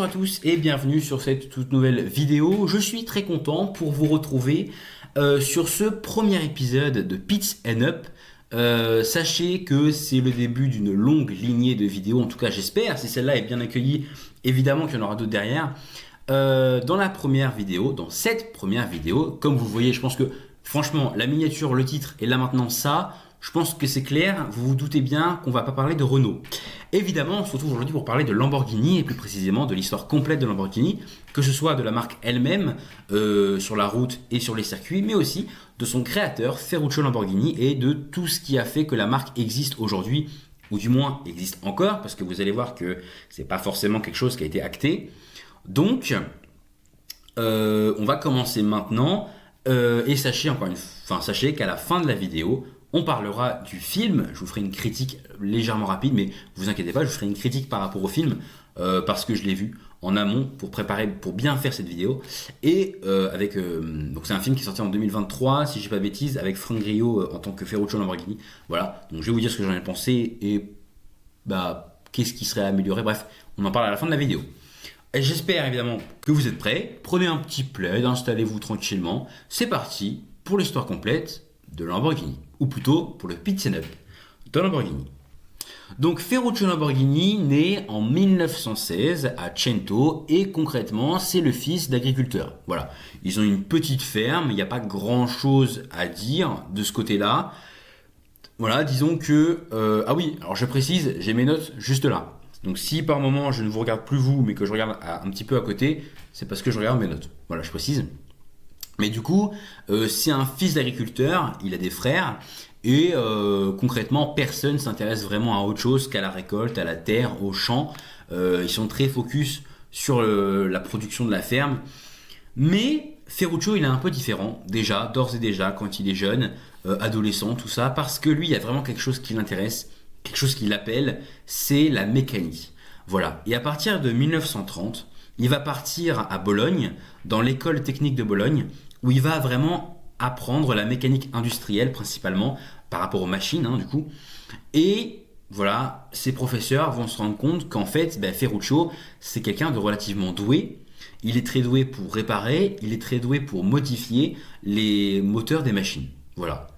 Bonjour à tous et bienvenue sur cette toute nouvelle vidéo. Je suis très content pour vous retrouver sur ce premier épisode de Pits and Up. Sachez que c'est le début d'une longue lignée de vidéos, en tout cas j'espère, si celle-là est bien accueillie, évidemment qu'il y en aura d'autres derrière. Dans cette première vidéo, comme vous voyez, je pense que franchement la miniature, le titre et là maintenant ça, je pense que c'est clair, vous vous doutez bien qu'on va pas parler de Renault. Évidemment, on se retrouve aujourd'hui pour parler de Lamborghini et plus précisément de l'histoire complète de Lamborghini, que ce soit de la marque elle-même sur la route et sur les circuits, mais aussi de son créateur Ferruccio Lamborghini et de tout ce qui a fait que la marque existe aujourd'hui, ou du moins existe encore, parce que vous allez voir que c'est pas forcément quelque chose qui a été acté. Donc, on va commencer maintenant et sachez qu'à la fin de la vidéo, on parlera du film. Je vous ferai une critique légèrement rapide, mais vous inquiétez pas, je vous ferai une critique par rapport au film parce que je l'ai vu en amont pour bien faire cette vidéo. Et donc c'est un film qui est sorti en 2023, si je dis pas de bêtises, avec Franck Grillo en tant que Ferruccio Lamborghini. Voilà, donc je vais vous dire ce que j'en ai pensé et qu'est-ce qui serait amélioré. Bref, on en parle à la fin de la vidéo. Et j'espère évidemment que vous êtes prêts. Prenez un petit plaid, installez-vous tranquillement. C'est parti pour l'histoire complète de Lamborghini, ou plutôt pour le Pits and Up de Lamborghini. Donc Ferruccio Lamborghini naît en 1916 à Cento et concrètement c'est le fils d'agriculteurs. Voilà, ils ont une petite ferme, il n'y a pas grand chose à dire de ce côté-là. Voilà, disons que... ah oui, alors je précise, j'ai mes notes juste là. Donc si par moment je ne vous regarde plus vous, mais que je regarde un petit peu à côté, c'est parce que je regarde mes notes. Voilà, je précise. Mais du coup, c'est un fils d'agriculteur, il a des frères, et concrètement, personne ne s'intéresse vraiment à autre chose qu'à la récolte, à la terre, au champ. Ils sont très focus sur la production de la ferme. Mais Ferruccio, il est un peu différent, d'ores et déjà, quand il est jeune, adolescent, tout ça, parce que lui, il y a vraiment quelque chose qui l'intéresse, quelque chose qui l'appelle, c'est la mécanique. Voilà. Et à partir de 1930, il va partir à Bologne, dans l'école technique de Bologne, où il va vraiment apprendre la mécanique industrielle principalement par rapport aux machines du coup. Et voilà, ses professeurs vont se rendre compte qu'en fait, Ferruccio, c'est quelqu'un de relativement doué. Il est très doué pour réparer, il est très doué pour modifier les moteurs des machines. Voilà.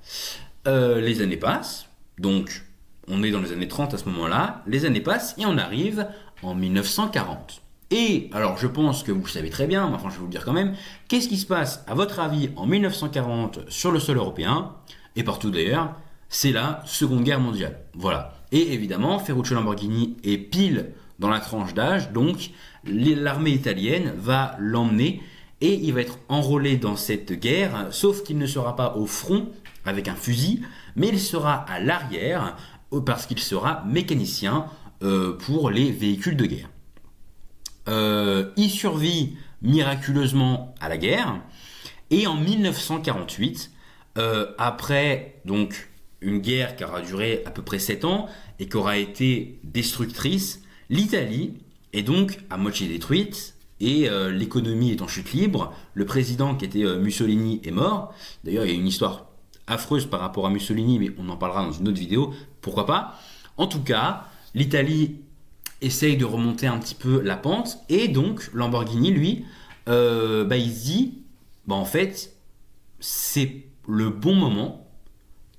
Les années passent, donc on est dans les années 30 à ce moment-là. Les années passent et on arrive en 1940. Et alors je pense que vous le savez très bien, mais enfin je vais vous le dire quand même, qu'est-ce qui se passe à votre avis en 1940 sur le sol européen, et partout d'ailleurs, c'est la Seconde Guerre mondiale. Voilà. Et évidemment, Ferruccio Lamborghini est pile dans la tranche d'âge, donc l'armée italienne va l'emmener et il va être enrôlé dans cette guerre, sauf qu'il ne sera pas au front avec un fusil, mais il sera à l'arrière parce qu'il sera mécanicien pour les véhicules de guerre. Il survit miraculeusement à la guerre et en 1948, après donc une guerre qui aura duré à peu près 7 ans et qui aura été destructrice, l'Italie est donc à moitié détruite et l'économie est en chute libre. Le président qui était Mussolini est mort. D'ailleurs, il y a une histoire affreuse par rapport à Mussolini, mais on en parlera dans une autre vidéo, pourquoi pas. En tout cas, l'Italie essaye de remonter un petit peu la pente et donc Lamborghini lui il se dit en fait c'est le bon moment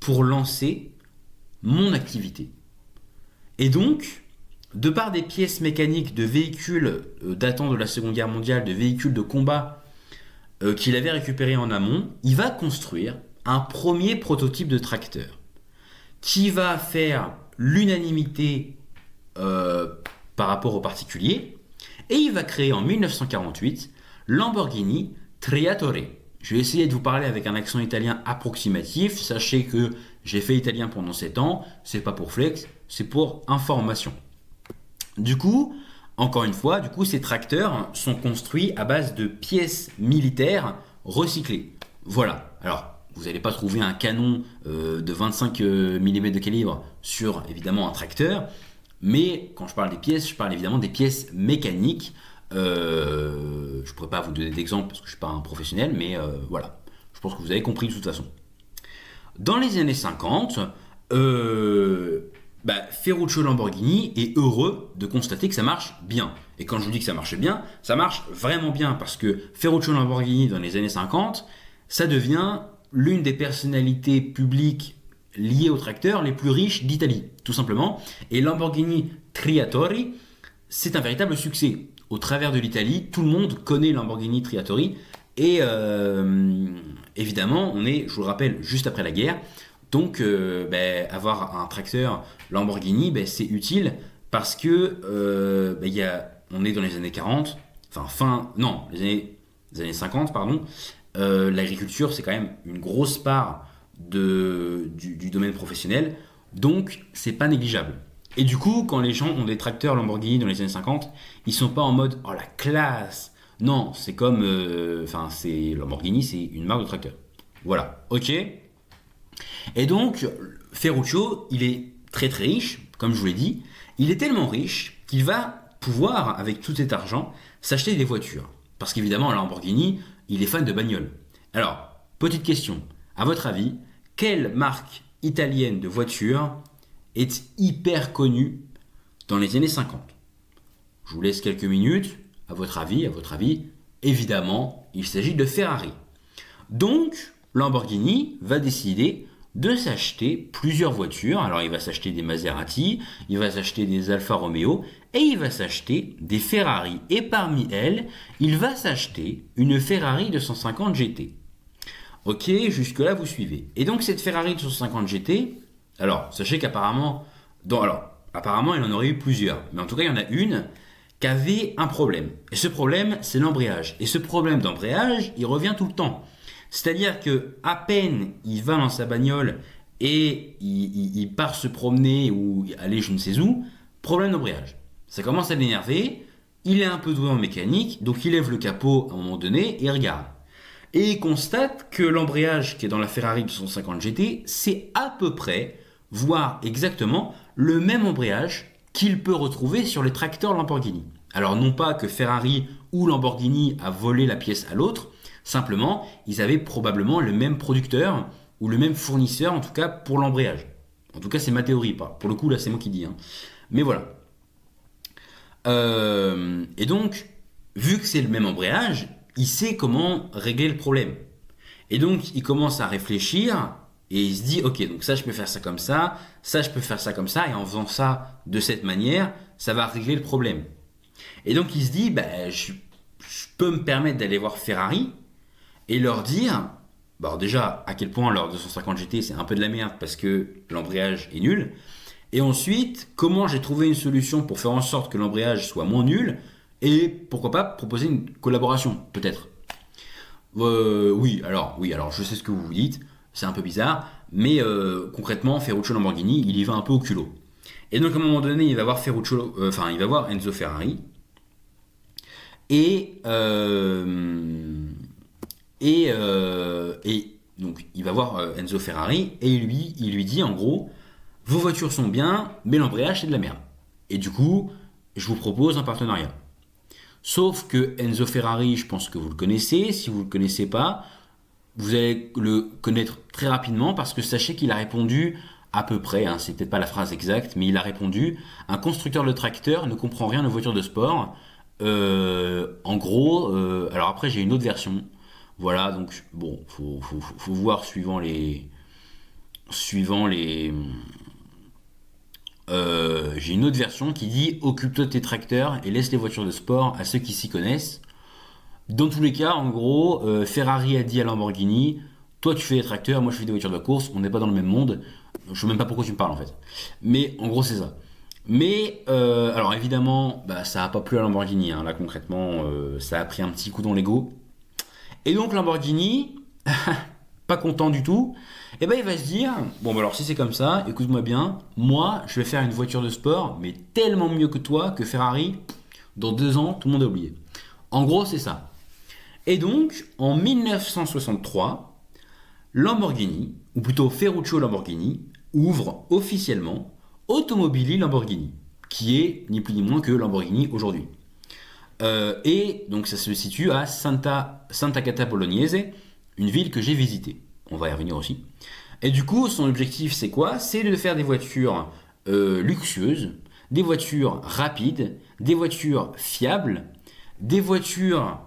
pour lancer mon activité et donc de par des pièces mécaniques de véhicules datant de la Seconde Guerre mondiale, de véhicules de combat qu'il avait récupérés en amont, il va construire un premier prototype de tracteur qui va faire l'unanimité par rapport aux particuliers, et il va créer en 1948 Lamborghini Triatore. Je vais essayer de vous parler avec un accent italien approximatif. Sachez que j'ai fait italien pendant 7 ans, c'est pas pour flex, c'est pour information. Du coup, encore une fois, ces tracteurs sont construits à base de pièces militaires recyclées. Voilà. Alors, vous n'allez pas trouver un canon de 25 mm de calibre sur évidemment un tracteur. Mais quand je parle des pièces, je parle évidemment des pièces mécaniques. Je ne pourrais pas vous donner d'exemple parce que je ne suis pas un professionnel, mais voilà. Je pense que vous avez compris de toute façon. Dans les années 50, Ferruccio Lamborghini est heureux de constater que ça marche bien. Et quand je vous dis que ça marche bien, ça marche vraiment bien parce que Ferruccio Lamborghini dans les années 50, ça devient l'une des personnalités publiques liées au tracteur les plus riches d'Italie, tout simplement. Et Lamborghini Triatori, c'est un véritable succès. Au travers de l'Italie, tout le monde connaît Lamborghini Triatori. Et évidemment, on est, je vous le rappelle, juste après la guerre. Donc, avoir un tracteur Lamborghini, c'est utile parce que on est dans les années 40, les années 50, pardon. L'agriculture, c'est quand même une grosse part du domaine professionnel. Donc, c'est pas négligeable. Et du coup, quand les gens ont des tracteurs Lamborghini dans les années 50, ils sont pas en mode oh la classe. Non, c'est comme, c'est Lamborghini, c'est une marque de tracteur. Voilà, ok. Et donc, Ferruccio, il est très très riche, comme je vous l'ai dit. Il est tellement riche qu'il va pouvoir, avec tout cet argent, s'acheter des voitures. Parce qu'évidemment, Lamborghini, il est fan de bagnole. Alors, petite question. À votre avis, quelle marque italienne de voiture est hyper connue dans les années 50? Je vous laisse quelques minutes. À votre avis, évidemment, il s'agit de Ferrari. Donc, Lamborghini va décider de s'acheter plusieurs voitures. Alors, il va s'acheter des Maserati, il va s'acheter des Alfa Romeo et il va s'acheter des Ferrari. Et parmi elles, il va s'acheter une Ferrari 250 GT. Ok, jusque-là, vous suivez. Et donc, cette Ferrari 250 GT, alors, sachez qu'apparemment, apparemment, il en aurait eu plusieurs. Mais en tout cas, il y en a une qui avait un problème. Et ce problème, c'est l'embrayage. Et ce problème d'embrayage, il revient tout le temps. C'est-à-dire que à peine il va dans sa bagnole et il part se promener ou aller je ne sais où, problème d'embrayage. Ça commence à l'énerver, il est un peu doué en mécanique, donc il lève le capot à un moment donné et il regarde. Et il constate que l'embrayage qui est dans la Ferrari 250 GT, c'est à peu près, voire exactement, le même embrayage qu'il peut retrouver sur les tracteurs Lamborghini. Alors non pas que Ferrari ou Lamborghini a volé la pièce à l'autre, simplement ils avaient probablement le même producteur ou le même fournisseur en tout cas pour l'embrayage. En tout cas c'est ma théorie, pas. Pour le coup là c'est moi qui dis. Mais voilà. Et donc, vu que c'est le même embrayage, il sait comment régler le problème. Et donc il commence à réfléchir. Et il se dit, ok, donc ça je peux faire ça comme ça je peux faire ça comme ça, et en faisant ça de cette manière, ça va régler le problème. Et donc il se dit, je peux me permettre d'aller voir Ferrari et leur dire, alors déjà à quel point leur 250 GT c'est un peu de la merde parce que l'embrayage est nul, et ensuite comment j'ai trouvé une solution pour faire en sorte que l'embrayage soit moins nul, et pourquoi pas proposer une collaboration, peut-être. Oui, alors je sais ce que vous vous dites. C'est un peu bizarre, mais concrètement, Ferruccio Lamborghini, il y va un peu au culot. Et donc à un moment donné, il va voir il va voir Enzo Ferrari, et donc il va voir Enzo Ferrari et il lui dit en gros, vos voitures sont bien, mais l'embrayage c'est de la merde. Et du coup, je vous propose un partenariat. Sauf que Enzo Ferrari, je pense que vous le connaissez. Si vous ne le connaissez pas, vous allez le connaître très rapidement parce que sachez qu'il a répondu à peu près, c'est peut-être pas la phrase exacte, mais il a répondu: un constructeur de tracteur ne comprend rien aux voitures de sport. En gros, alors après j'ai une autre version. Voilà, donc bon, faut voir suivant les. J'ai une autre version qui dit: occupe-toi de tes tracteurs et laisse les voitures de sport à ceux qui s'y connaissent. Dans tous les cas, en gros, Ferrari a dit à Lamborghini: toi tu fais des tracteurs, moi je fais des voitures de course, on n'est pas dans le même monde. Je ne sais même pas pourquoi tu me parles en fait. Mais en gros, c'est ça. Mais alors évidemment, ça n'a pas plu à Lamborghini. Là concrètement, ça a pris un petit coup dans l'ego. Et donc Lamborghini, pas content du tout, et il va se dire: bon, alors si c'est comme ça, écoute-moi bien, moi je vais faire une voiture de sport, mais tellement mieux que toi, que Ferrari. Dans 2 ans, tout le monde a oublié. En gros, c'est ça. Et donc, en 1963, Lamborghini, ou plutôt Ferruccio Lamborghini, ouvre officiellement Automobili Lamborghini, qui est ni plus ni moins que Lamborghini aujourd'hui. Et donc ça se situe à Santa Cata Bolognese, une ville que j'ai visitée. On va y revenir aussi. Et du coup, son objectif, c'est quoi? C'est de faire des voitures luxueuses, des voitures rapides, des voitures fiables, des voitures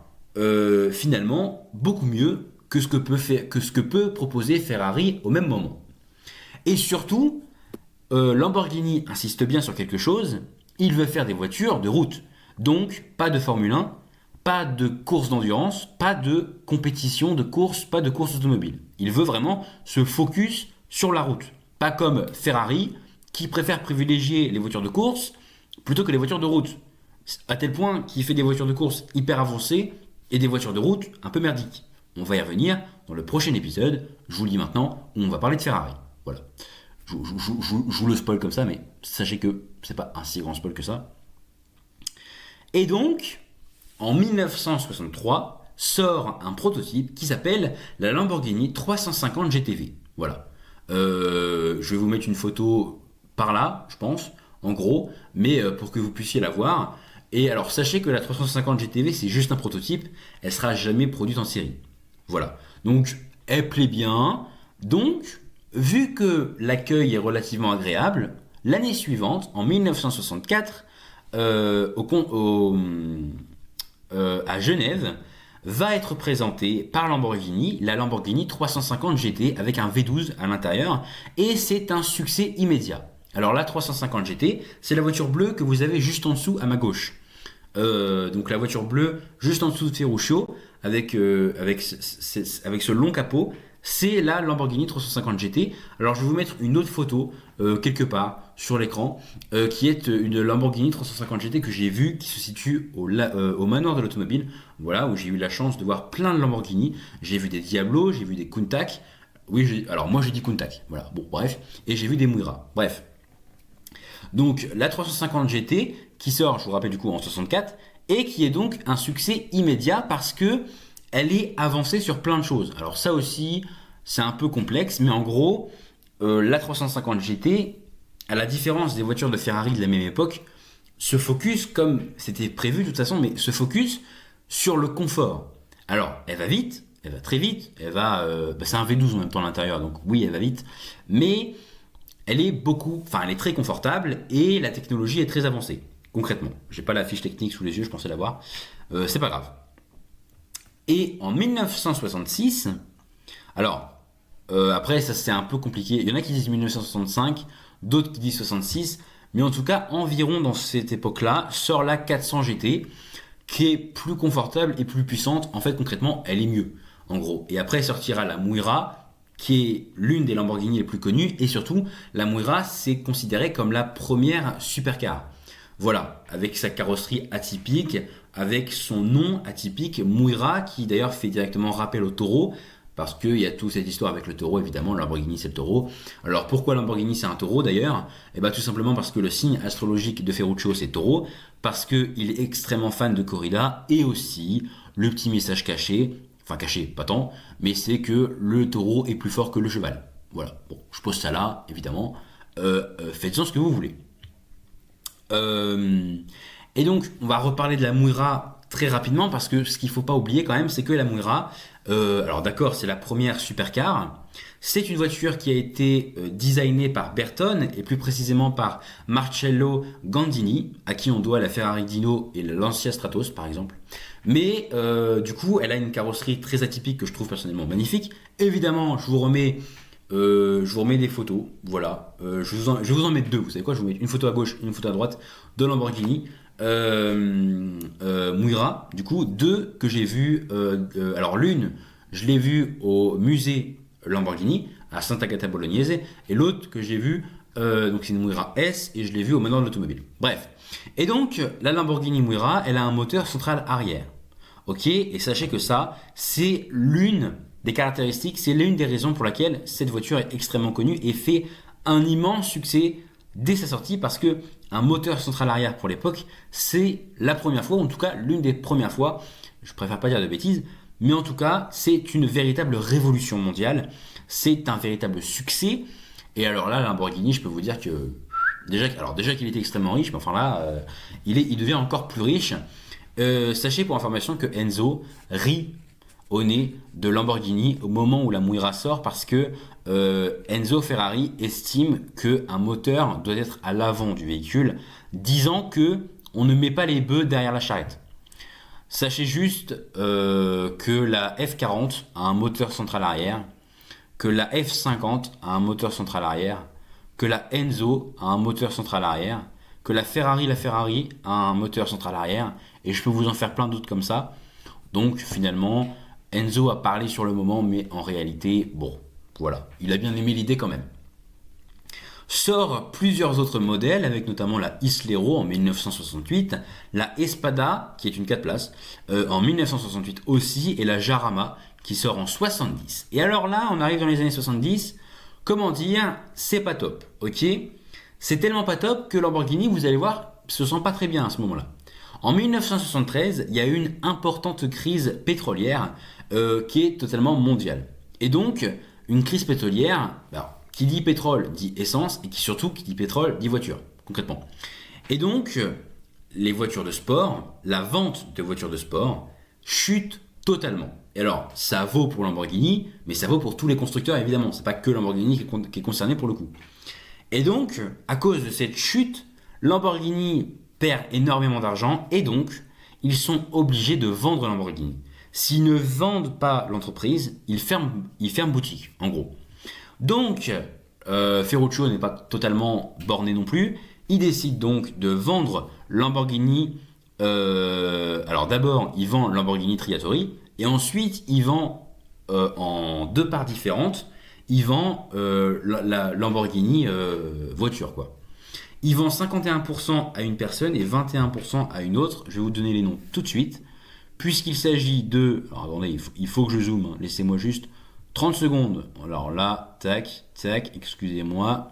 finalement beaucoup mieux que ce que peut proposer Ferrari au même moment. Et surtout, Lamborghini insiste bien sur quelque chose, il veut faire des voitures de route. Donc, pas de Formule 1, pas de course d'endurance, pas de compétition de course, pas de course automobile. Il veut vraiment se focus sur la route. Pas comme Ferrari, qui préfère privilégier les voitures de course plutôt que les voitures de route. À tel point qu'il fait des voitures de course hyper avancées et des voitures de route un peu merdiques. On va y revenir dans le prochain épisode, je vous le dis maintenant, où on va parler de Ferrari. Voilà. Je vous le spoil comme ça, mais sachez que c'est pas un si grand spoil que ça. Et donc, en 1963, sort un prototype qui s'appelle la Lamborghini 350 GTV. Voilà. Je vais vous mettre une photo par là, je pense, en gros, mais pour que vous puissiez la voir. Et alors, sachez que la 350 GTV, c'est juste un prototype, elle sera jamais produite en série. Voilà. Donc, elle plaît bien. Donc, vu que l'accueil est relativement agréable, l'année suivante, en 1964, à Genève, va être présentée par Lamborghini, la Lamborghini 350 GT avec un V12 à l'intérieur, et c'est un succès immédiat. Alors la 350 GT, c'est la voiture bleue que vous avez juste en dessous à ma gauche. Donc la voiture bleue juste en dessous de Ferruccio, avec ce long capot, c'est la Lamborghini 350 GT. Alors je vais vous mettre une autre photo quelque part sur l'écran qui est une Lamborghini 350 GT que j'ai vue qui se situe au manoir de l'automobile. Voilà, où j'ai eu la chance de voir plein de Lamborghini. J'ai vu des Diablo, j'ai vu des Countach. Oui, alors moi j'ai dit Countach. Voilà, bon bref. Et j'ai vu des Muira. Bref. Donc la 350 GT qui sort, je vous rappelle du coup en 64 et qui est donc un succès immédiat parce que elle est avancée sur plein de choses. Alors ça aussi, c'est un peu complexe, mais en gros, la 350 GT, à la différence des voitures de Ferrari de la même époque, se focus, comme c'était prévu de toute façon, mais se focus sur le confort. Alors, elle va vite, elle va très vite, c'est un V12 en même temps à l'intérieur, donc oui, elle va vite, mais elle est très confortable et la technologie est très avancée, concrètement. J'ai pas la fiche technique sous les yeux, je pensais l'avoir, c'est pas grave. Et en 1966, alors après ça c'est un peu compliqué, il y en a qui disent 1965, d'autres qui disent 66, mais en tout cas environ dans cette époque-là sort la 400 GT qui est plus confortable et plus puissante, en fait concrètement elle est mieux en gros. Et après sortira la Muira qui est l'une des Lamborghini les plus connues et surtout la Muira c'est considéré comme la première supercar. Voilà, avec sa carrosserie atypique, avec son nom atypique, Muira, qui d'ailleurs fait directement rappel au taureau, parce qu'il y a toute cette histoire avec le taureau, évidemment, le Lamborghini c'est le taureau. Alors pourquoi Lamborghini c'est un taureau d'ailleurs? Eh bien tout simplement parce que le signe astrologique de Ferruccio c'est taureau, parce qu'il est extrêmement fan de corrida, et aussi le petit message caché, enfin caché, pas tant, mais c'est que le taureau est plus fort que le cheval. Voilà, bon, je pose ça là, évidemment, faites-en ce que vous voulez. Et donc, on va reparler de la Muira très rapidement parce que ce qu'il ne faut pas oublier quand même, c'est que la Muira, alors d'accord, c'est la première supercar. C'est une voiture qui a été designée par Bertone et plus précisément par Marcello Gandini, à qui on doit la Ferrari Dino et la Lancia Stratos par exemple. Mais du coup, elle a une carrosserie très atypique que je trouve personnellement magnifique. Évidemment, je vous remets des photos, voilà. Je vais vous en mettre deux, vous savez quoi, je vous mets une photo à gauche, une photo à droite de Lamborghini. Muira, du coup, deux que j'ai vues. Alors l'une, je l'ai vue au musée Lamborghini à Sant'Agata Bolognese, et l'autre que j'ai vue, donc c'est une Muira S, et je l'ai vue au manoir de l'automobile. Bref. Et donc, la Lamborghini Muira, elle a un moteur central arrière. Ok, et sachez que ça, c'est l'une des caractéristiques, c'est l'une des raisons pour laquelle cette voiture est extrêmement connue et fait un immense succès dès sa sortie, parce que un moteur central arrière pour l'époque, c'est la première fois, en tout cas l'une des premières fois, je préfère pas dire de bêtises, mais en tout cas c'est une véritable révolution mondiale, c'est un véritable succès. Et alors là, Lamborghini, je peux vous dire que déjà qu'il était extrêmement riche, mais enfin là, il devient encore plus riche. Sachez pour information que Enzo rit au nez de Lamborghini au moment où la Mouira sort parce que Enzo Ferrari estime qu'un moteur doit être à l'avant du véhicule, disant que on ne met pas les bœufs derrière la charrette. Sachez juste que la F40 a un moteur central arrière, que la F50 a un moteur central arrière, que la Enzo a un moteur central arrière, que la Ferrari a un moteur central arrière, et je peux vous en faire plein d'autres comme ça. Donc finalement, Enzo a parlé sur le moment, mais en réalité, bon, voilà, il a bien aimé l'idée quand même. Sort plusieurs autres modèles, avec notamment la Islero en 1968, la Espada, qui est une 4 places, en 1968 aussi, et la Jarama, qui sort en 70. Et alors là, on arrive dans les années 70, comment dire, c'est pas top, ok? C'est tellement pas top que Lamborghini, vous allez voir, se sent pas très bien à ce moment-là. En 1973, il y a eu une importante crise pétrolière qui est totalement mondiale. Et donc, une crise pétrolière, alors, qui dit pétrole dit essence, et qui dit pétrole dit voiture, concrètement. Et donc, les voitures de sport, la vente de voitures de sport chute totalement. Et alors, ça vaut pour Lamborghini, mais ça vaut pour tous les constructeurs évidemment. C'est pas que Lamborghini qui est concerné pour le coup. Et donc, à cause de cette chute, Lamborghini perd énormément d'argent et donc, ils sont obligés de vendre Lamborghini. S'ils ne vendent pas l'entreprise, ils ferment boutique, en gros. Donc, Ferruccio n'est pas totalement borné non plus. Il décide donc de vendre Lamborghini. Alors d'abord, il vend Lamborghini Triatori et ensuite, il vend en deux parts différentes. Il vend la Lamborghini voiture, quoi. Il vend 51% à une personne et 21% à une autre. Je vais vous donner les noms tout de suite. Puisqu'il s'agit de... Alors attendez, il faut que je zoome. Hein. Laissez-moi juste 30 secondes. Alors là, tac, tac, excusez-moi.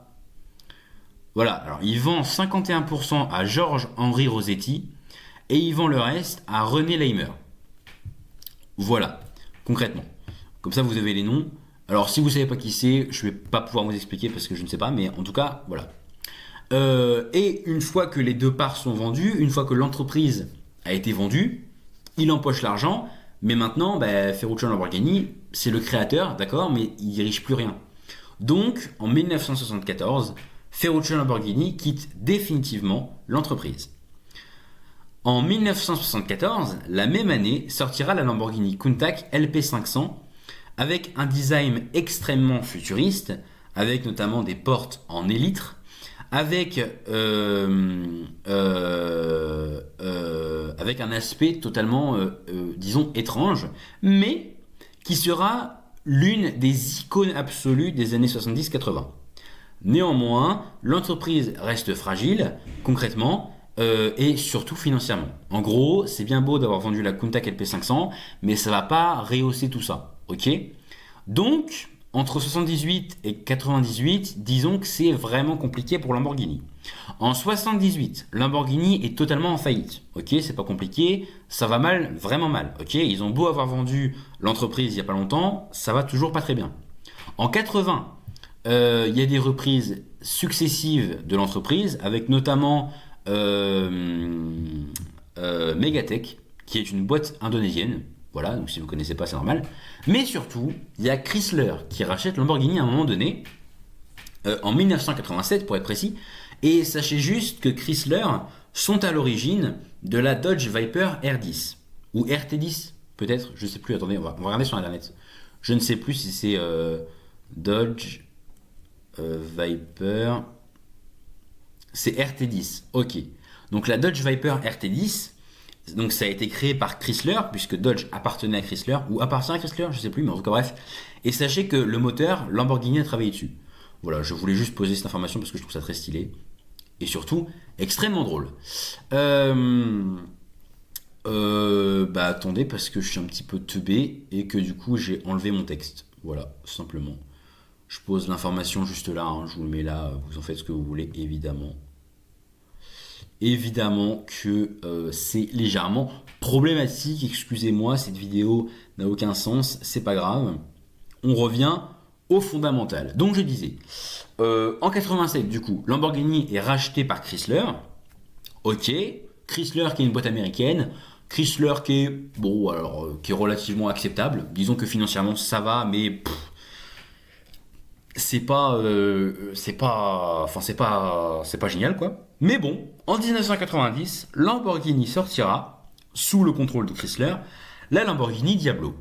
Voilà, alors il vend 51% à Georges-Henri Rossetti et il vend le reste à René Leimer. Voilà, concrètement. Comme ça, vous avez les noms. Alors, si vous ne savez pas qui c'est, je ne vais pas pouvoir vous expliquer parce que je ne sais pas, mais en tout cas, voilà. Et une fois que les deux parts sont vendues, une fois que l'entreprise a été vendue, il empoche l'argent, mais maintenant, Ferruccio Lamborghini, c'est le créateur, d'accord, mais il dirige plus rien. Donc, en 1974, Ferruccio Lamborghini quitte définitivement l'entreprise. En 1974, la même année, sortira la Lamborghini Countach LP500 avec un design extrêmement futuriste, avec notamment des portes en élytre, avec un aspect totalement, disons, étrange, mais qui sera l'une des icônes absolues des années 70-80. Néanmoins, l'entreprise reste fragile, concrètement, et surtout financièrement. En gros, c'est bien beau d'avoir vendu la Countach LP500, mais ça ne va pas rehausser tout ça, ok? Donc, entre 78 et 98, disons que c'est vraiment compliqué pour Lamborghini. En 78, Lamborghini est totalement en faillite. Ok, c'est pas compliqué, ça va mal, vraiment mal. Ok, ils ont beau avoir vendu l'entreprise il y a pas longtemps, ça va toujours pas très bien. En 80, il y a des reprises successives de l'entreprise, avec notamment Megatech, qui est une boîte indonésienne. Voilà, donc si vous ne connaissez pas, c'est normal. Mais surtout, il y a Chrysler qui rachète Lamborghini à un moment donné, en 1987 pour être précis. Et sachez juste que Chrysler sont à l'origine de la Dodge Viper R10. Ou RT10, peut-être, je ne sais plus, attendez, on va regarder sur internet. Je ne sais plus si c'est Dodge Viper... C'est RT10, ok. Donc la Dodge Viper RT10... Donc ça a été créé par Chrysler, puisque Dodge appartenait à Chrysler, ou appartient à Chrysler, je ne sais plus, mais en tout cas bref. Et sachez que le moteur, Lamborghini a travaillé dessus. Voilà, je voulais juste poser cette information parce que je trouve ça très stylé. Et surtout, extrêmement drôle. Attendez, parce que je suis un petit peu teubé et que du coup j'ai enlevé mon texte. Voilà, simplement. Je pose l'information juste là, hein, je vous le mets là, vous en faites ce que vous voulez, évidemment. Évidemment que c'est légèrement problématique, excusez-moi, cette vidéo n'a aucun sens, c'est pas grave. On revient au fondamental. Donc je disais, en 87 du coup, Lamborghini est racheté par Chrysler. Ok, Chrysler qui est une boîte américaine, Chrysler qui est, bon, alors, qui est relativement acceptable. Disons que financièrement ça va, mais c'est pas génial quoi. Mais bon, en 1990, Lamborghini sortira, sous le contrôle de Chrysler, la Lamborghini Diablo.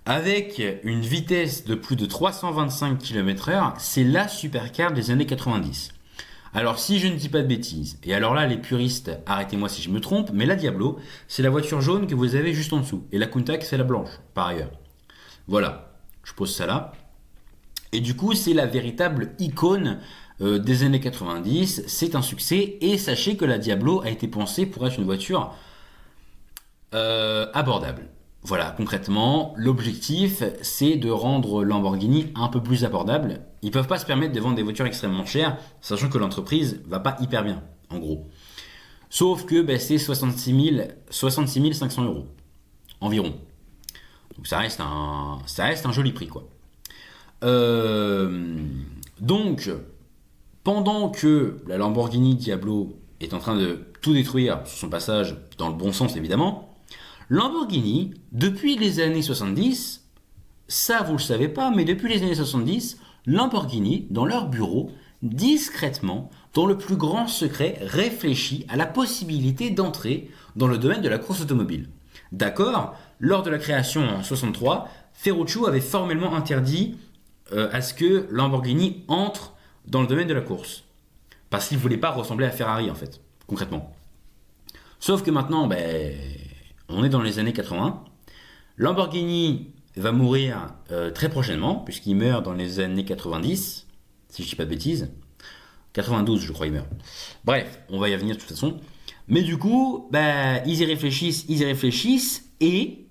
Avec une vitesse de plus de 325 km/h, c'est la supercar des années 90. Alors si je ne dis pas de bêtises, et alors là les puristes, arrêtez-moi si je me trompe, mais la Diablo, c'est la voiture jaune que vous avez juste en dessous. Et la Countach, c'est la blanche, par ailleurs. Voilà, je pose ça là. Et du coup, c'est la véritable icône des années 90. C'est un succès. Et sachez que la Diablo a été pensée pour être une voiture abordable. Voilà, concrètement, l'objectif, c'est de rendre Lamborghini un peu plus abordable. Ils peuvent pas se permettre de vendre des voitures extrêmement chères, sachant que l'entreprise va pas hyper bien, en gros. Sauf que c'est 66 500 euros, environ. Donc ça reste un joli prix, quoi. Donc, pendant que la Lamborghini Diablo est en train de tout détruire sur son passage, dans le bon sens évidemment, Lamborghini, depuis les années 70, ça vous le savez pas, mais depuis les années 70, Lamborghini, dans leur bureau, discrètement, dans le plus grand secret, réfléchit à la possibilité d'entrer dans le domaine de la course automobile. D'accord, lors de la création en 63, Ferruccio avait formellement interdit à ce que Lamborghini entre dans le domaine de la course. Parce qu'il ne voulait pas ressembler à Ferrari, en fait, concrètement. Sauf que maintenant, on est dans les années 80. Lamborghini va mourir très prochainement, puisqu'il meurt dans les années 90, si je ne dis pas de bêtises. 92, je crois, il meurt. Bref, on va y venir de toute façon. Mais du coup, ils y réfléchissent, et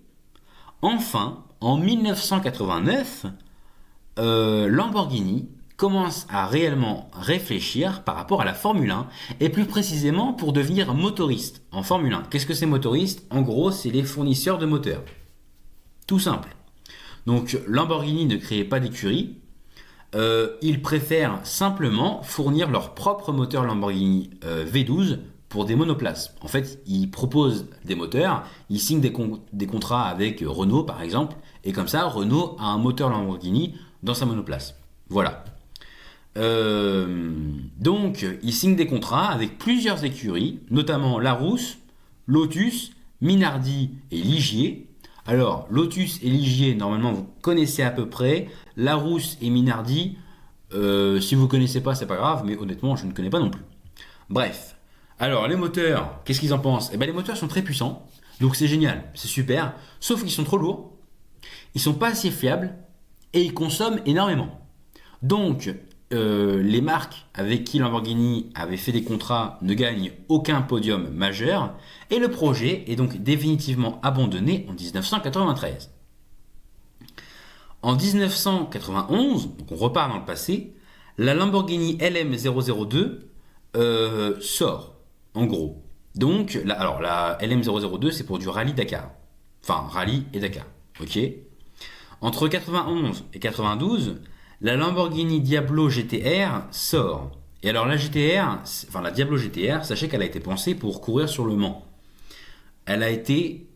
enfin, en 1989, Lamborghini commence à réellement réfléchir par rapport à la Formule 1 et plus précisément pour devenir motoriste en Formule 1. Qu'est-ce que c'est motoriste ? En gros, c'est les fournisseurs de moteurs. Tout simple. Donc Lamborghini ne crée pas d'écurie. Ils préfèrent simplement fournir leur propre moteur Lamborghini V12 pour des monoplaces. En fait, ils proposent des moteurs, ils signent des contrats avec Renault par exemple, et comme ça, Renault a un moteur Lamborghini dans sa monoplace. Voilà. Donc, ils signent des contrats avec plusieurs écuries, notamment Larousse, Lotus, Minardi et Ligier. Alors, Lotus et Ligier, normalement, vous connaissez à peu près. Larousse et Minardi, si vous ne connaissez pas, c'est pas grave, mais honnêtement, je ne connais pas non plus. Bref. Alors, les moteurs, qu'est-ce qu'ils en pensent ? Les moteurs sont très puissants, donc c'est génial, c'est super, sauf qu'ils sont trop lourds, ils sont pas assez fiables, et ils consomment énormément. Donc, les marques avec qui Lamborghini avait fait des contrats ne gagnent aucun podium majeur et le projet est donc définitivement abandonné en 1993. En 1991, donc on repart dans le passé, la Lamborghini LM002 sort, en gros. Donc, la LM002, c'est pour du rallye Dakar. Enfin, rallye et Dakar, ok. Entre 91 et 92, la Lamborghini Diablo GTR sort. Et alors la Diablo GTR, sachez qu'elle a été pensée pour courir sur le Mans. Elle a été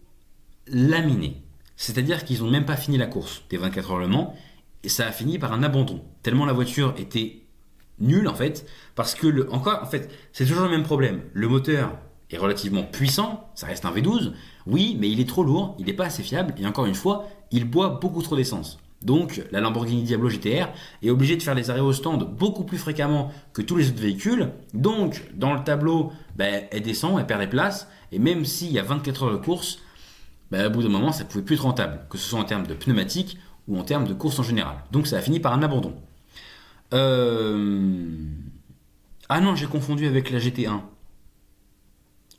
laminée. C'est-à-dire qu'ils n'ont même pas fini la course des 24 heures Le Mans, et ça a fini par un abandon. Tellement la voiture était nulle en fait, parce que c'est toujours le même problème. Le moteur est relativement puissant, ça reste un V12, oui, mais il est trop lourd, il n'est pas assez fiable, et encore une fois, il boit beaucoup trop d'essence. Donc la Lamborghini Diablo GTR est obligée de faire les arrêts au stand beaucoup plus fréquemment que tous les autres véhicules. Donc dans le tableau, elle descend, elle perd des places. Et même s'il y a 24 heures de course, au bout d'un moment, ça ne pouvait plus être rentable. Que ce soit en termes de pneumatique ou en termes de course en général. Donc ça a fini par un abandon. Ah non, j'ai confondu avec la GT1.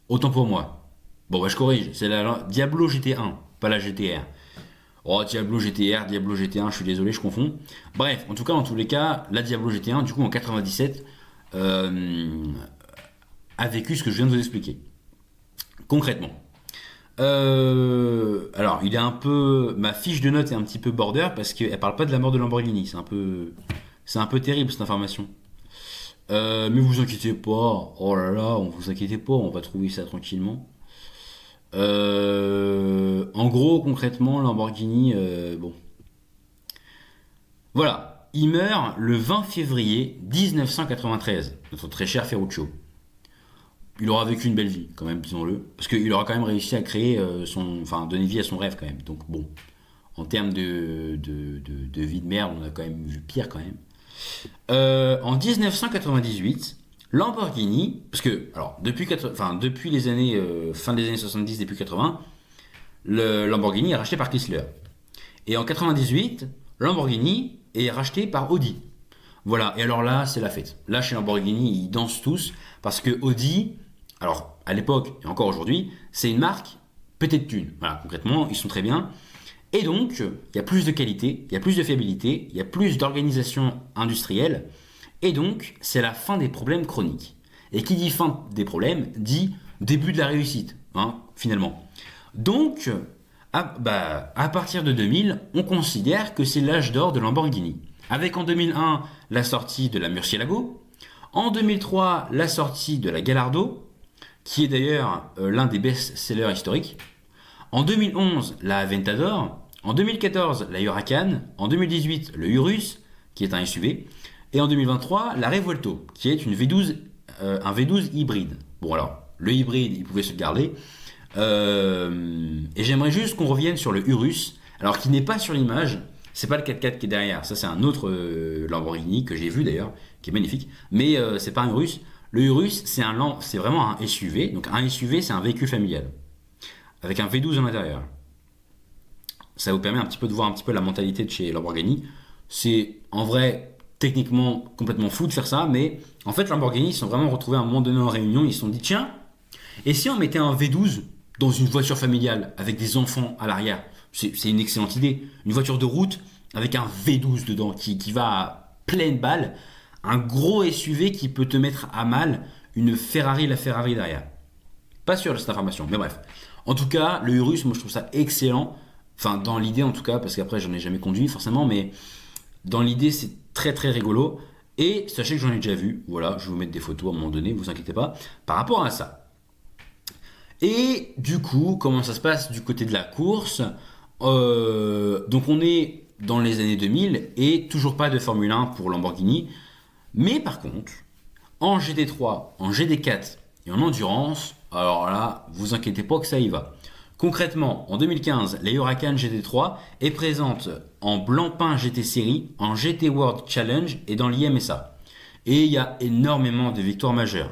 Autant pour moi. Bon, je corrige. C'est la Diablo GT1, pas la GTR. Oh, Diablo GTR, Diablo GT1, je suis désolé, je confonds. Bref, en tout cas, dans tous les cas, la Diablo GT1, du coup, en 97, a vécu ce que je viens de vous expliquer. Concrètement. Alors, il est un peu... Ma fiche de notes est un petit peu border parce qu'elle parle pas de la mort de Lamborghini. C'est un peu terrible, cette information. Mais vous inquiétez pas. Oh là là, vous inquiétez pas, on va trouver ça tranquillement. En gros, concrètement, Lamborghini, bon. Voilà, il meurt le 20 février 1993, notre très cher Ferruccio. Il aura vécu une belle vie, quand même, disons-le. Parce qu'il aura quand même réussi à créer enfin, donner vie à son rêve, quand même. Donc, bon, en termes de vie de merde, on a quand même vu pire, quand même. En 1998, Lamborghini, parce que, alors, depuis les années, fin des années 70, début 80, le Lamborghini est racheté par Chrysler. Et en 98, Lamborghini est racheté par Audi. Voilà, et alors là, c'est la fête. Là, chez Lamborghini, ils dansent tous, parce que Audi, alors, à l'époque, et encore aujourd'hui, c'est une marque pétée de thunes. Voilà, concrètement, ils sont très bien. Et donc, il y a plus de qualité, il y a plus de fiabilité, il y a plus d'organisation industrielle. Et donc, c'est la fin des problèmes chroniques. Et qui dit fin des problèmes, dit début de la réussite, hein, finalement. Donc, à partir de 2000, on considère que c'est l'âge d'or de Lamborghini. Avec en 2001 la sortie de la Murcielago, en 2003 la sortie de la Gallardo, qui est d'ailleurs l'un des best-sellers historiques, en 2011 la Aventador, en 2014 la Huracan, en 2018 le Urus, qui est un SUV, et en 2023 la Revuelto, qui est une V12, un V12 hybride. Bon alors, le hybride, il pouvait se le garder. Et j'aimerais juste qu'on revienne sur le Urus, alors qui n'est pas sur l'image, c'est pas le 4x4 qui est derrière, ça c'est un autre Lamborghini que j'ai vu d'ailleurs, qui est magnifique, mais c'est pas un Urus. Le Urus, c'est vraiment un SUV, donc un SUV c'est un véhicule familial, avec un V12 à l'intérieur. Ça vous permet un petit peu de voir un petit peu la mentalité de chez Lamborghini. C'est en vrai techniquement complètement fou de faire ça, mais en fait Lamborghini ils se sont vraiment retrouvés à un moment donné en réunion, ils se sont dit tiens, et si on mettait un V12 dans une voiture familiale avec des enfants à l'arrière, c'est une excellente idée. Une voiture de route avec un V12 dedans qui va à pleine balle, un gros SUV qui peut te mettre à mal une Ferrari, la Ferrari derrière. Pas sûr de cette information, mais bref. En tout cas, le Urus, moi je trouve ça excellent. Enfin, dans l'idée en tout cas, parce qu'après j'en ai jamais conduit forcément, mais dans l'idée c'est très très rigolo. Et sachez que j'en ai déjà vu, voilà, je vais vous mettre des photos à un moment donné, vous inquiétez pas, par rapport à ça. Et du coup, comment ça se passe du côté de la course? Donc on est dans les années 2000 et toujours pas de Formule 1 pour Lamborghini. Mais par contre, en GT3, en GT4 et en endurance, alors là, vous inquiétez pas que ça y va. Concrètement, en 2015, la Huracan GT3 est présente en Blancpain GT Series, en GT World Challenge et dans l'IMSA. Et il y a énormément de victoires majeures.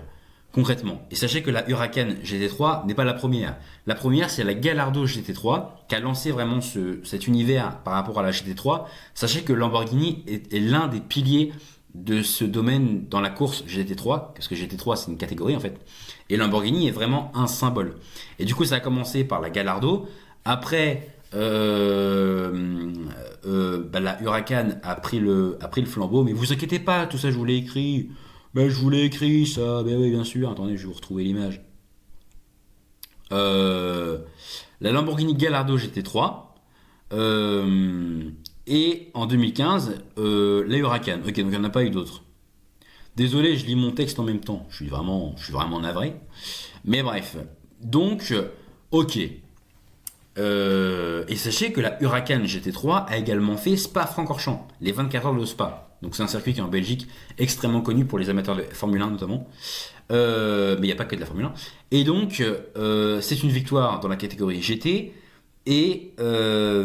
Concrètement. Et sachez que la Huracan GT3 n'est pas la première. La première, c'est la Gallardo GT3 qui a lancé vraiment cet univers par rapport à la GT3. Sachez que Lamborghini est l'un des piliers de ce domaine dans la course GT3, parce que GT3 c'est une catégorie en fait. Et Lamborghini est vraiment un symbole. Et du coup, ça a commencé par la Gallardo. Après, la Huracan a pris le flambeau. Mais vous inquiétez pas, tout ça je vous l'ai écrit. Ben, je vous l'ai écrit ça, ben oui bien sûr, attendez je vais vous retrouver l'image. La Lamborghini Gallardo GT3 et en 2015 la Huracan. Ok, donc il n'y en a pas eu d'autres. Désolé, je lis mon texte en même temps, je suis vraiment navré. Mais bref, donc ok. Et sachez que la Huracan GT3 a également fait Spa-Francorchamps, les 24 heures de Spa. Donc c'est un circuit qui est en Belgique extrêmement connu pour les amateurs de Formule 1 notamment. Mais il n'y a pas que de la Formule 1. Et donc c'est une victoire dans la catégorie GT. Et ça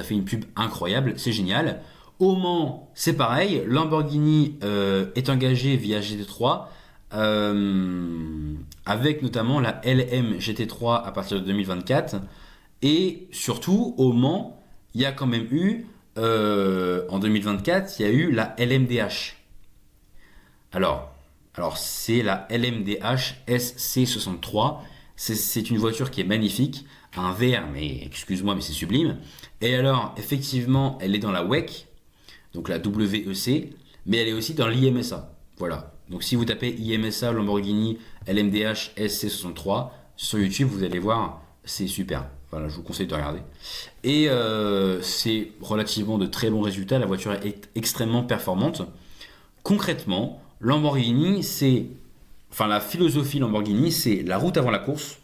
fait une pub incroyable, c'est génial. Au Mans, c'est pareil. Lamborghini est engagé via GT3. Avec notamment la LM GT3 à partir de 2024. Et surtout, au Mans, il y a quand même eu, en 2024, il y a eu la LMDH. Alors c'est la LMDH SC63. C'est une voiture qui est magnifique, un vert, mais excuse-moi, mais c'est sublime. Et alors, effectivement, elle est dans la WEC, donc la WEC, mais elle est aussi dans l'IMSA. Voilà. Donc si vous tapez IMSA Lamborghini LMDH SC63 sur YouTube, vous allez voir, c'est super. Voilà, je vous conseille de regarder. Et c'est relativement de très bons résultats. La voiture est extrêmement performante. Concrètement, Lamborghini, c'est enfin la philosophie Lamborghini, c'est la route avant la course.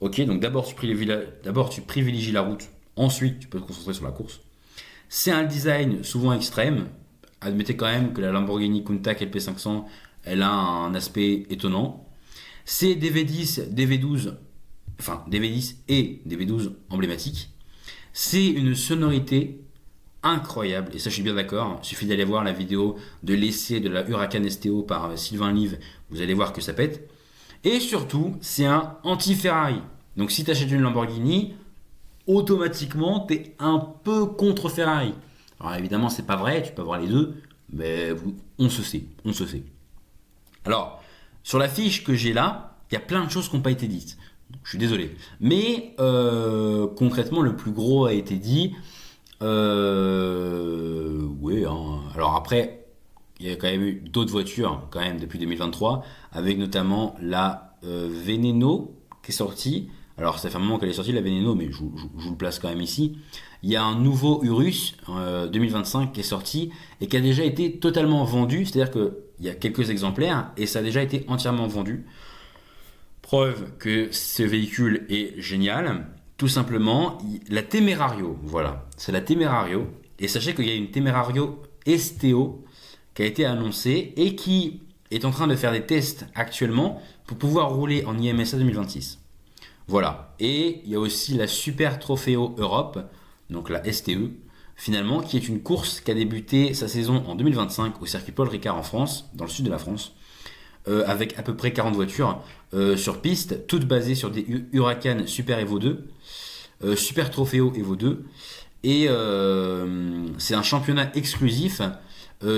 Ok, donc d'abord tu privilégies la route, ensuite tu peux te concentrer sur la course. C'est un design souvent extrême. Admettez quand même que la Lamborghini Countach LP500, elle a un aspect étonnant. C'est DV10, DV12, enfin DV10 et DV12 emblématiques. C'est une sonorité incroyable, et ça je suis bien d'accord. Il suffit d'aller voir la vidéo de l'essai de la Huracan STO par Sylvain Live, vous allez voir que ça pète. Et surtout, c'est un anti-Ferrari. Donc si tu achètes une Lamborghini, automatiquement, tu es un peu contre Ferrari. Alors évidemment, c'est pas vrai, tu peux avoir les deux, mais on se sait, on se sait. Alors, sur la fiche que j'ai là, il y a plein de choses qui n'ont pas été dites. Donc, je suis désolé. Mais concrètement, le plus gros a été dit. Oui, hein. Alors après, il y a quand même eu d'autres voitures quand même depuis 2023, avec notamment la Veneno qui est sortie. Alors ça fait un moment qu'elle est sortie la Veneno, mais je vous le place quand même ici. Il y a un nouveau Urus 2025 qui est sorti et qui a déjà été totalement vendu, c'est-à-dire qu'il y a quelques exemplaires et ça a déjà été entièrement vendu. Preuve que ce véhicule est génial. Tout simplement, la Temerario, voilà, c'est la Temerario. Et sachez qu'il y a une Temerario STO qui a été annoncée et qui est en train de faire des tests actuellement pour pouvoir rouler en IMSA 2026. Voilà. Et il y a aussi la Super Trofeo Europe, donc la STE, finalement, qui est une course qui a débuté sa saison en 2025 au circuit Paul Ricard en France, dans le sud de la France, avec à peu près 40 voitures sur piste, toutes basées sur des Huracan Super Evo 2, Super Trofeo Evo 2, et c'est un championnat exclusif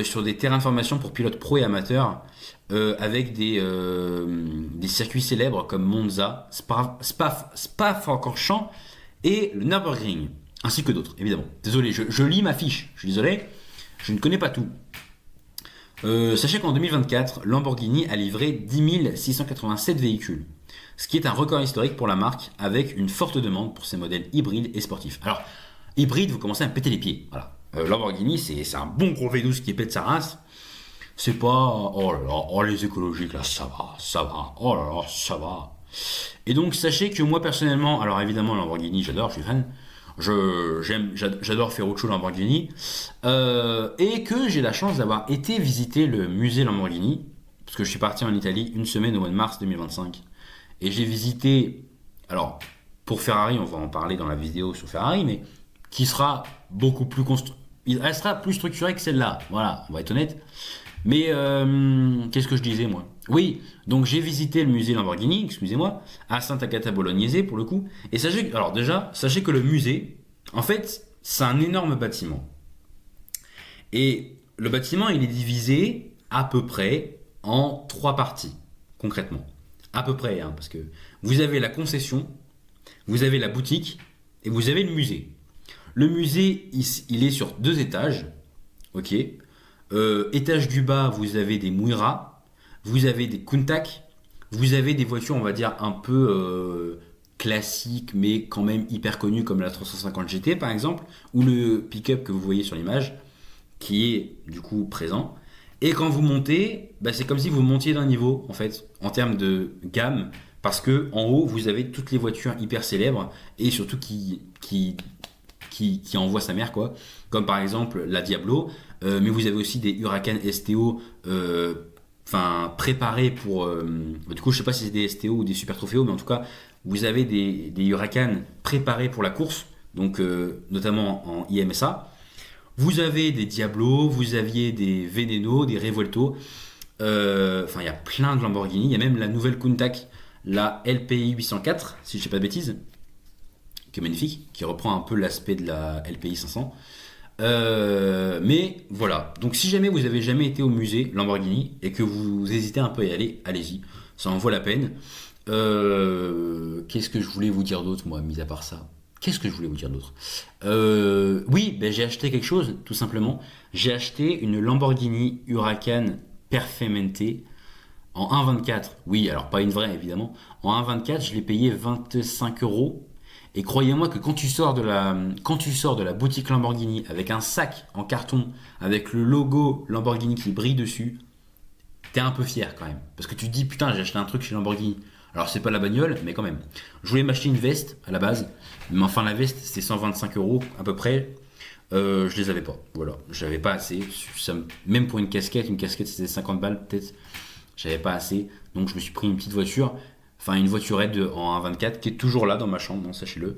sur des terrains de formation pour pilotes pro et amateurs, avec des circuits célèbres comme Monza, Spa-Francorchamps et le Nürburgring, ainsi que d'autres, évidemment. Désolé, je lis ma fiche, je suis désolé, je ne connais pas tout. Sachez qu'en 2024, Lamborghini a livré 10 687 véhicules, ce qui est un record historique pour la marque, avec une forte demande pour ses modèles hybrides et sportifs. Alors, hybride, vous commencez à me péter les pieds. Voilà. Lamborghini, c'est un bon gros V12 qui pète sa race. C'est pas, oh là là, oh les écologiques là, ça va, oh là là, ça va. Et donc, sachez que moi personnellement, alors évidemment, Lamborghini, j'adore, je suis fan. J'adore Ferruccio Lamborghini, et que j'ai la chance d'avoir été visiter le musée Lamborghini, parce que je suis parti en Italie une semaine au mois de mars 2025, et j'ai visité, alors pour Ferrari, on va en parler dans la vidéo sur Ferrari, mais qui sera beaucoup plus elle sera plus structurée que celle-là, voilà, on va être honnête. Mais qu'est-ce que je disais moi? Oui, donc j'ai visité le musée Lamborghini, excusez-moi, à Sant'Agata Bolognese pour le coup. Et sachez que le musée, en fait, c'est un énorme bâtiment. Et le bâtiment, il est divisé à peu près en 3 parties, concrètement. À peu près, hein, parce que vous avez la concession, vous avez la boutique et vous avez le musée. Le musée, il est sur 2 étages, ok. Étage du bas, vous avez des Muira, vous avez des Countach, vous avez des voitures, on va dire, un peu classiques, mais quand même hyper connues, comme la 350 GT par exemple, ou le pick-up que vous voyez sur l'image, qui est du coup présent. Et quand vous montez, bah, c'est comme si vous montiez d'un niveau, en fait, en termes de gamme, parce que en haut, vous avez toutes les voitures hyper célèbres, et surtout qui envoie sa mère, quoi, comme par exemple la Diablo, mais vous avez aussi des Huracan STO préparés pour, du coup je sais pas si c'est des STO ou des Super Trofeo, mais en tout cas vous avez des Huracan préparés pour la course, donc notamment en IMSA. Vous avez des Diablo, vous aviez des Veneno, des Revuelto, il y a plein de Lamborghini, il y a même la nouvelle Countach, la LPI 804 si je ne sais pas de bêtises, qui est magnifique, qui reprend un peu l'aspect de la LPI 500. Mais voilà, donc si jamais vous avez jamais été au musée Lamborghini et que vous hésitez un peu à y aller, allez-y, ça en vaut la peine. Qu'est-ce que je voulais vous dire d'autre, moi, mis à part ça? Qu'est-ce que je voulais vous dire d'autre? Oui, j'ai acheté quelque chose, tout simplement. J'ai acheté une Lamborghini Huracan Performante en 1.24. Oui, alors pas une vraie, évidemment. En 1.24, je l'ai payé 25 euros. Et croyez-moi que quand tu sors de la boutique Lamborghini avec un sac en carton avec le logo Lamborghini qui brille dessus, t'es un peu fier quand même. Parce que tu te dis, putain, j'ai acheté un truc chez Lamborghini. Alors, c'est pas la bagnole, mais quand même. Je voulais m'acheter une veste à la base, mais enfin, la veste, c'est 125 euros à peu près. Je les avais pas. Voilà, j'avais pas assez. Même pour une casquette c'était 50 balles peut-être. J'avais pas assez. Donc, je me suis pris une petite voiture. Enfin, une voiturette en 1.24 qui est toujours là dans ma chambre, sachez-le.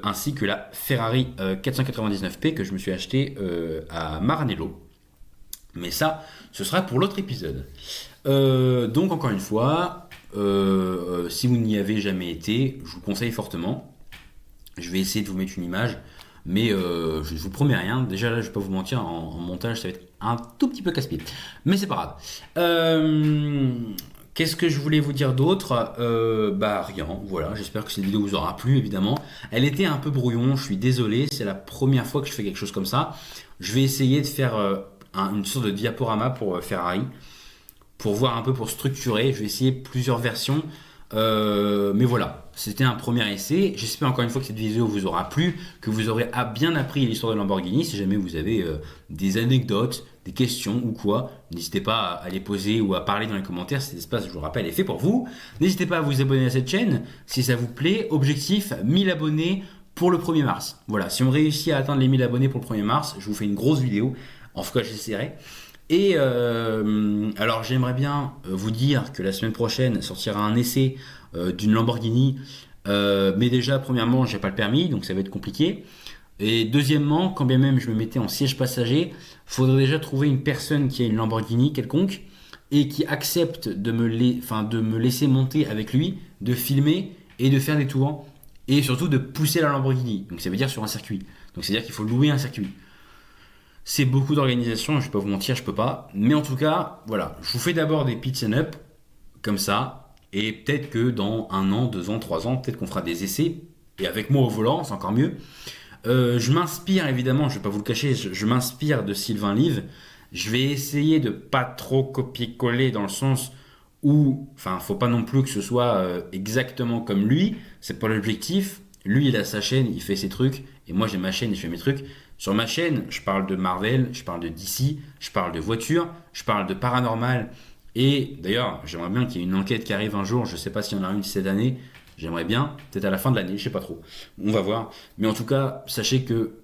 Ainsi que la Ferrari 499P que je me suis acheté à Maranello. Mais ça, ce sera pour l'autre épisode. Donc encore une fois, si vous n'y avez jamais été, je vous conseille fortement. Je vais essayer de vous mettre une image, mais je ne vous promets rien. Déjà là, je ne vais pas vous mentir, en montage, ça va être un tout petit peu casse-pied. Mais c'est pas grave. Qu'est-ce que je voulais vous dire d'autre? Bah rien, voilà, j'espère que cette vidéo vous aura plu évidemment. Elle était un peu brouillon, je suis désolé, c'est la première fois que je fais quelque chose comme ça. Je vais essayer de faire une sorte de diaporama pour Ferrari, pour voir un peu, pour structurer. Je vais essayer plusieurs versions. Mais voilà, c'était un premier essai. J'espère encore une fois que cette vidéo vous aura plu, que vous aurez bien appris l'histoire de Lamborghini. Si jamais vous avez des anecdotes, des questions ou quoi, n'hésitez pas à les poser ou à parler dans les commentaires. Cet espace, je vous rappelle, est fait pour vous. N'hésitez pas à vous abonner à cette chaîne si ça vous plaît. Objectif 1000 abonnés pour le 1er mars. Voilà, si on réussit à atteindre les 1000 abonnés pour le 1er mars, je vous fais une grosse vidéo. En tout cas, j'essaierai. Et alors j'aimerais bien vous dire que la semaine prochaine sortira un essai d'une Lamborghini, mais déjà premièrement j'ai pas le permis donc ça va être compliqué, et deuxièmement quand bien même je me mettais en siège passager, faudrait déjà trouver une personne qui a une Lamborghini quelconque et qui accepte de me laisser monter avec lui, de filmer et de faire des tours et surtout de pousser la Lamborghini, donc ça veut dire sur un circuit, donc c'est à dire qu'il faut louer un circuit. C'est beaucoup d'organisation, je vais pas vous mentir, je peux pas. Mais en tout cas, voilà, je vous fais d'abord des pits and up, comme ça. Et peut-être que dans 1 an, 2 ans, 3 ans, peut-être qu'on fera des essais. Et avec moi au volant, c'est encore mieux. Je m'inspire évidemment, je vais pas vous le cacher, je m'inspire de Sylvain Live. Je vais essayer de pas trop copier-coller dans le sens où, enfin, faut pas non plus que ce soit exactement comme lui. C'est pas l'objectif. Lui, il a sa chaîne, il fait ses trucs. Et moi, j'ai ma chaîne et je fais mes trucs. Sur ma chaîne, je parle de Marvel, je parle de DC, je parle de voitures, je parle de paranormal. Et d'ailleurs, j'aimerais bien qu'il y ait une enquête qui arrive un jour. Je ne sais pas s'il y en a une cette année. J'aimerais bien, peut-être à la fin de l'année, je sais pas trop. On va voir. Mais en tout cas, sachez que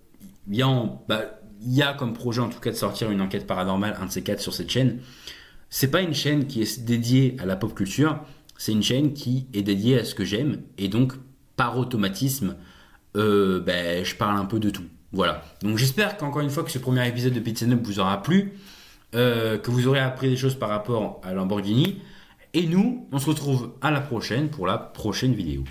il y a comme projet en tout cas de sortir une enquête paranormale, un de ces quatre sur cette chaîne. C'est pas une chaîne qui est dédiée à la pop culture. C'est une chaîne qui est dédiée à ce que j'aime. Et donc, par automatisme, je parle un peu de tout. Voilà, donc j'espère qu'encore une fois que ce premier épisode de Pits and Up vous aura plu, que vous aurez appris des choses par rapport à Lamborghini. Et nous, on se retrouve à la prochaine pour la prochaine vidéo.